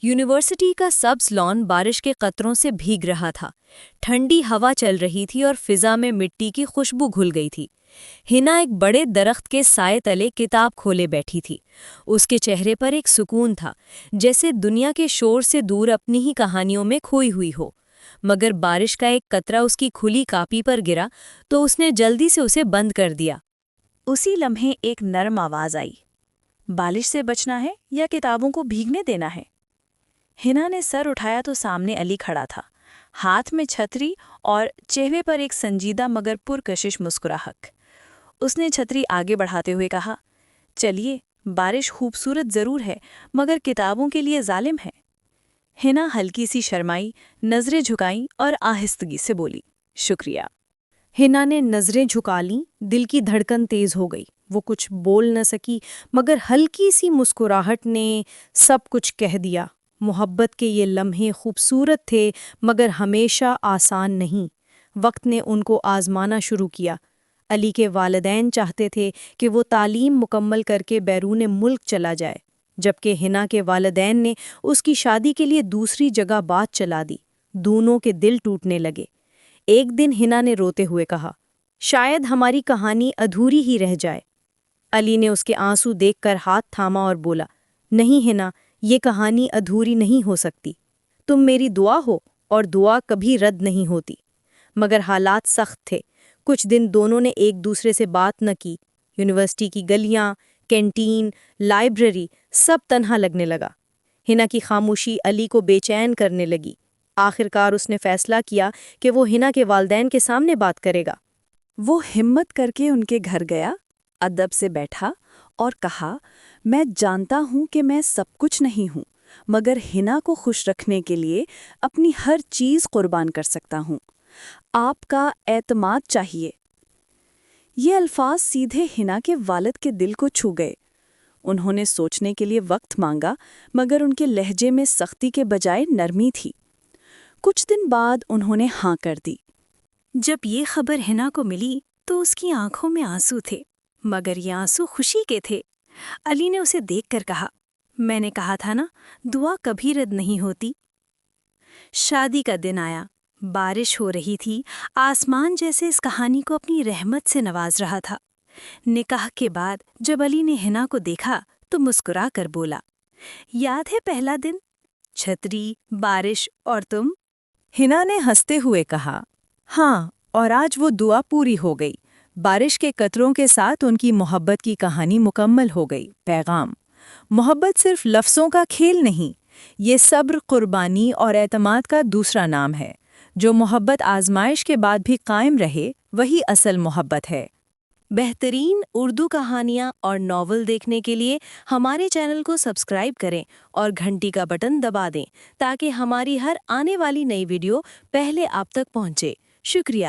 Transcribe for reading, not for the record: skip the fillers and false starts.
University کا سبز lawn بارش کے قطروں سے بھیگ رہا تھا۔ ٹھنڈی ہوا چل رہی تھی اور فضا میں مٹی کی خوشبو گھل گئی تھی۔ ہنا ایک بڑے درخت کے سائے تلے کتاب کھولے بیٹھی تھی۔ اس کے چہرے پر ایک سکون تھا، جیسے دنیا کے شور سے دور اپنی ہی کہانیوں میں کھوئی ہوئی ہو۔ مگر بارش کا ایک قطرہ اس کی کھلی کاپی پر گرا تو اس نے جلدی سے اسے بند کر دیا۔ اسی لمحے ایک نرم آواز آئی، بارش سے بچنا ہے یا کتابوں کو بھیگنے دینا ہے؟ ہنا نے سر اٹھایا تو سامنے علی کھڑا تھا، ہاتھ میں چھتری اور چہرے پر ایک سنجیدہ مگر پرکشش مسکراہٹ۔ اس نے چھتری آگے بڑھاتے ہوئے کہا، چلیے، بارش خوبصورت ضرور ہے مگر کتابوں کے لیے ظالم ہے۔ ہنا ہلکی سی شرمائی، نظریں جھکائیں اور آہستگی سے بولی، شکریہ۔ ہنا نے نظریں جھکا لیں، دل کی دھڑکن تیز ہو گئی۔ وہ کچھ بول نہ سکی مگر ہلکی سی مسکراہٹ نے سب کچھ کہہ دیا۔ محبت کے یہ لمحے خوبصورت تھے مگر ہمیشہ آسان نہیں۔ وقت نے ان کو آزمانا شروع کیا۔ علی کے والدین چاہتے تھے کہ وہ تعلیم مکمل کر کے بیرون ملک چلا جائے، جبکہ ہنا کے والدین نے اس کی شادی کے لیے دوسری جگہ بات چلا دی۔ دونوں کے دل ٹوٹنے لگے۔ ایک دن ہنا نے روتے ہوئے کہا، شاید ہماری کہانی ادھوری ہی رہ جائے۔ علی نے اس کے آنسو دیکھ کر ہاتھ تھاما اور بولا، نہیں ہنا، یہ کہانی ادھوری نہیں ہو سکتی۔ تم میری دعا ہو اور دعا کبھی رد نہیں ہوتی۔ مگر حالات سخت تھے۔ کچھ دن دونوں نے ایک دوسرے سے بات نہ کی۔ یونیورسٹی کی گلیاں، کینٹین، لائبریری سب تنہا لگنے لگا۔ ہنا کی خاموشی علی کو بے چین کرنے لگی۔ آخرکار اس نے فیصلہ کیا کہ وہ ہنا کے والدین کے سامنے بات کرے گا۔ وہ ہمت کر کے ان کے گھر گیا، ادب سے بیٹھا اور کہا، میں جانتا ہوں کہ میں سب کچھ نہیں ہوں، مگر ہنا کو خوش رکھنے کے لیے اپنی ہر چیز قربان کر سکتا ہوں۔ آپ کا اعتماد چاہیے۔ یہ الفاظ سیدھے ہنا کے والد کے دل کو چھو گئے۔ انہوں نے سوچنے کے لیے وقت مانگا مگر ان کے لہجے میں سختی کے بجائے نرمی تھی۔ کچھ دن بعد انہوں نے ہاں کر دی۔ جب یہ خبر ہنا کو ملی تو اس کی آنکھوں میں آنسو تھے، مگر یہ آنسو خوشی کے تھے۔ علی نے اسے دیکھ کر کہا، میں نے کہا تھا نا، دعا کبھی رد نہیں ہوتی۔ شادی کا دن آیا، بارش ہو رہی تھی، آسمان جیسے اس کہانی کو اپنی رحمت سے نواز رہا تھا۔ نکاح کے بعد جب علی نے ہنا کو دیکھا تو مسکرا کر بولا، یاد ہے پہلا دن؟ چھتری، بارش اور تم؟ ہنا نے ہنستے ہوئے کہا، ہاں، اور آج وہ دعا پوری ہو گئی۔ بارش کے قطروں کے ساتھ ان کی محبت کی کہانی مکمل ہو گئی۔ پیغام: محبت صرف لفظوں کا کھیل نہیں، یہ صبر، قربانی اور اعتماد کا دوسرا نام ہے۔ جو محبت آزمائش کے بعد بھی قائم رہے، وہی اصل محبت ہے۔ بہترین اردو کہانیاں اور ناول دیکھنے کے لیے ہمارے چینل کو سبسکرائب کریں اور گھنٹی کا بٹن دبا دیں تاکہ ہماری ہر آنے والی نئی ویڈیو پہلے آپ تک پہنچے۔ شکریہ۔